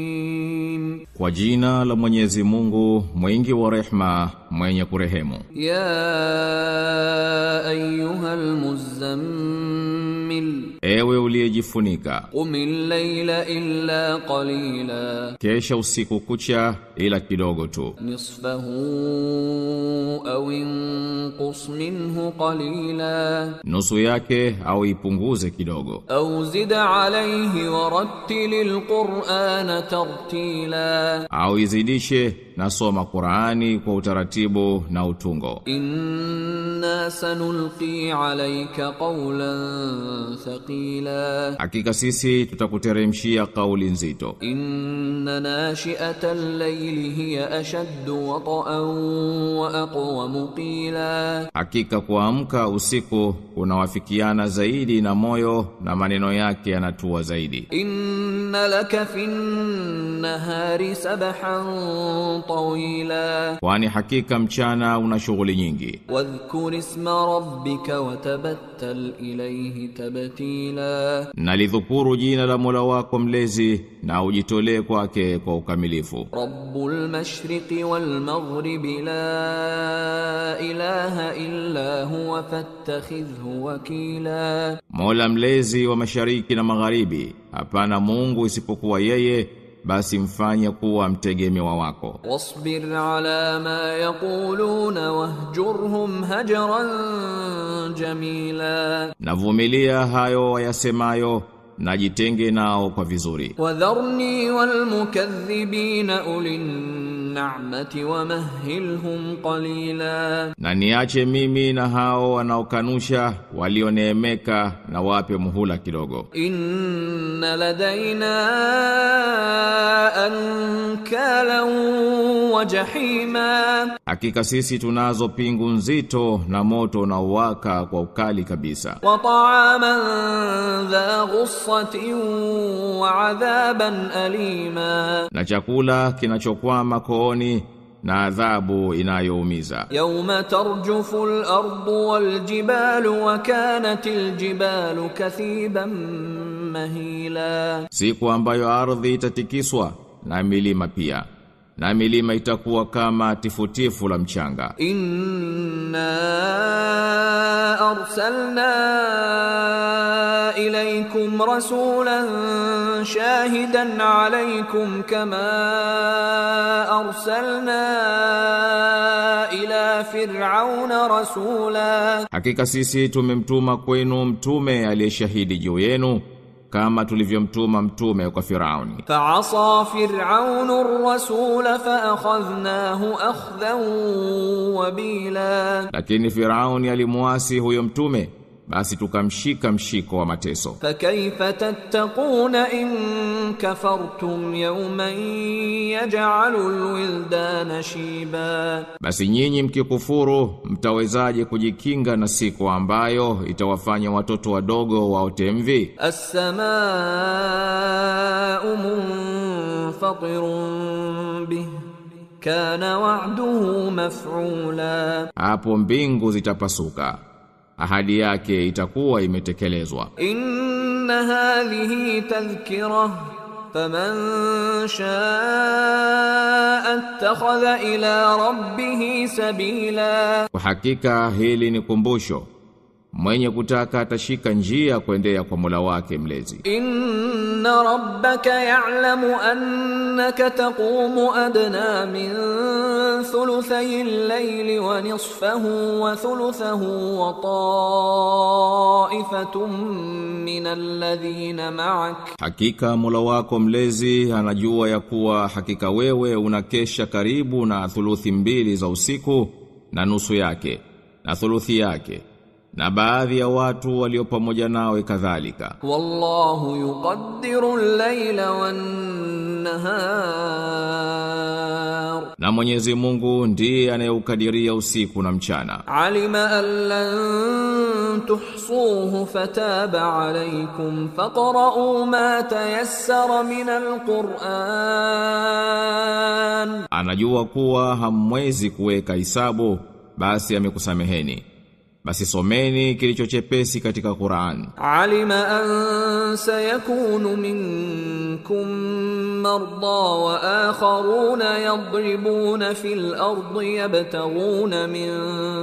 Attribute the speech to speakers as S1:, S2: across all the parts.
S1: Bismillahirrahmanirrahim.
S2: Kwa jina la Mwenyezi Mungu, mwingi wa rehema, mwenye kurehemu.
S1: Ya ayyuhal muzammil,
S2: Ewe uliyejifunika,
S1: qumil layla illa qalila,
S2: kesha usiku kucha ila kidogo tu.
S1: nisfahu aw inqus minhu qalila,
S2: Nusu yake au ipunguze kidogo.
S1: aw zid alayhi warattilil qur'ana tartila,
S2: Au izidishe na soma Qur'ani kwa utaratibu na utungo.
S1: inna sanulqi alayka qawlan thaqila,
S2: Hakika sisi tutakuteremshia kauli nzito.
S1: inna nashi'atal layli hiya ashaddu wata'an wa aqwamu qila,
S2: Hakika kuamka usiku unawafikiana zaidi na moyo na maneno yake yanatua zaidi.
S1: inna laka fin nahari sabahan tawila,
S2: Kwani hakika mchana una shughuli nyingi.
S1: wadhkur isma rabbika watabattal ilayhi tabtila,
S2: Na lidhukuru jina la Mola wako mlezi na ujitolee kwake kwa ukamilifu.
S1: rabbul mashriqi wal maghribi la ilaha illa huwa fattakhidhhu wakila,
S2: Mola mlezi wa mashariki na magharibi, hapana Mungu isipokuwa yeye, basi mfanye kuwa mtegemewa wako.
S1: wasbir ala ma yaquluna wahjurhum hajran jamila,
S2: Na vumilia hayo wayasemayo na jitenge nao kwa vizuri.
S1: wadharni wal mukaththibina ulin ni'mati wamahhilhum qalila,
S2: Na niache mimi na hao wanaokanusha walioneemeka, na wape muhula kidogo.
S1: inna ladaina ankalan wa jahima,
S2: Hakika sisi tunazo pingu nzito na moto unaowaka kwa ukali kabisa.
S1: wa ta'aman dha ghussatin wa adhaban alima,
S2: Na chakula kinachokwama kooni na adhabu inayoumiza.
S1: yawma tarjufu al-ardu wal jibalu wa kanatil jibalu kathiban mahila,
S2: Siku ambayo ardhi itatikiswa na milima pia, na milima itakuwa kama tifutifu la mchanga.
S1: inna arsalna ilaykum rasulan shahidan alaykum kama arsalna ila fir'auna rasula,
S2: Hakika sisi tumemtuma kwenu mtume aliyeshahidi juu yenu, kama tulivyomtuma mtume kwa Firauni.
S1: fa'asa fir'aunu ar-rasula fa'akhadhnahu akhdhan wabila,
S2: Lakini Firauni alimuasi huyo mtume, basi tukamshika mshiko wa mateso.
S1: فكيف تتقون إن كفرتم يوما يجعل الولدان شيبا,
S2: Basi nyinyi mkikufuru, mtawezaje kujikinga na siku ambayo itawafanya watoto wadogo waote mvi?
S1: السماء منفطر به كان وعده مفعولا,
S2: Hapo mbingu zitapasuka, ahadi yake itakuwa imetekelezwa.
S1: إن هذه تذكرة فمن شاء اتخذ إلى ربه سبيلا,
S2: Kwa hakika hili ni kumbusho, mwenye kutaka atashika njia kuendea kwa Mola wake mlezi.
S1: إن ربك يعلم أنك تقوم أدنى من ثلثي الليل ونصفه وثلثه وطائفة من الذين معك,
S2: Hakika Mola wako mlezi anajua ya kuwa hakika wewe unakesha karibu na thuluthi mbili za usiku na nusu yake na thuluthi yake, na baadhi ya watu walio pamoja nawe kadhalika.
S1: والله يقدر الليل والنهار,
S2: Na Mwenyezi Mungu ndiye anayeukadiria usiku na mchana.
S1: علم أن لن تحصوه فتاب عليكم فاقرؤوا ما تيسر من القرآن,
S2: Anajua kuwa hamwezi kuweka hisabu, basi amekusameheni. basi someni kilichochepesi katika Qur'an.
S1: Alima an sayakunu minkum marda wa akharuna yadribuna fil ardi yabtaghuna min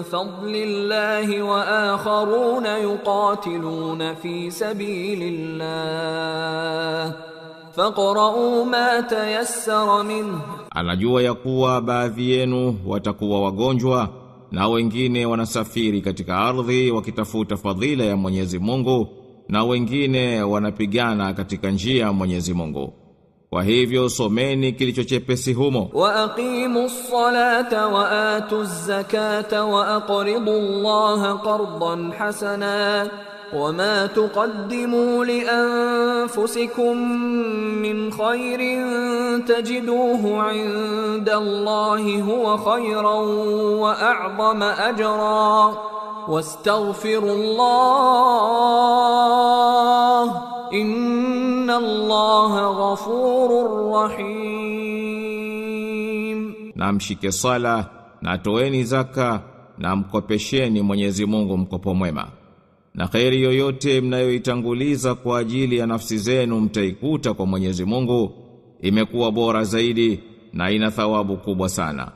S1: fadlillahi wa akharuna yuqatiluna fi sabilillah faqra'u ma tayassara minhu.
S2: Anajua ya kuwa baadhi yenu watakuwa wagonjwa na wengine wanasafiri katika ardhi wakitafuta fadhila ya Mwenyezi Mungu na wengine wanapigana katika njia ya Mwenyezi Mungu. Kwa hivyo someni kilichochepesi humo.
S1: Wa aqimus salata wa atuz zakata wa aqridu Allaha qardan hasana وما تقدموا لأنفسكم من خير تجدوه عند الله هو خيرا وأعظم أجرا واستغفروا الله إن الله غفور رحيم.
S2: Na mshike sala na toeni zaka na mkopesheni Mwenyezi Mungu mkopo mwema. Na khairi yoyote mnayoitanguliza kwa ajili ya nafsi zenu mtaikuta kwa Mwenyezi Mungu imekuwa bora zaidi na ina thawabu kubwa sana.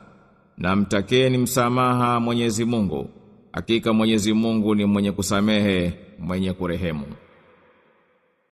S2: Na mtakeni msamaha Mwenyezi Mungu. Hakika Mwenyezi Mungu ni mwenye kusamehe, mwenye kurehemu.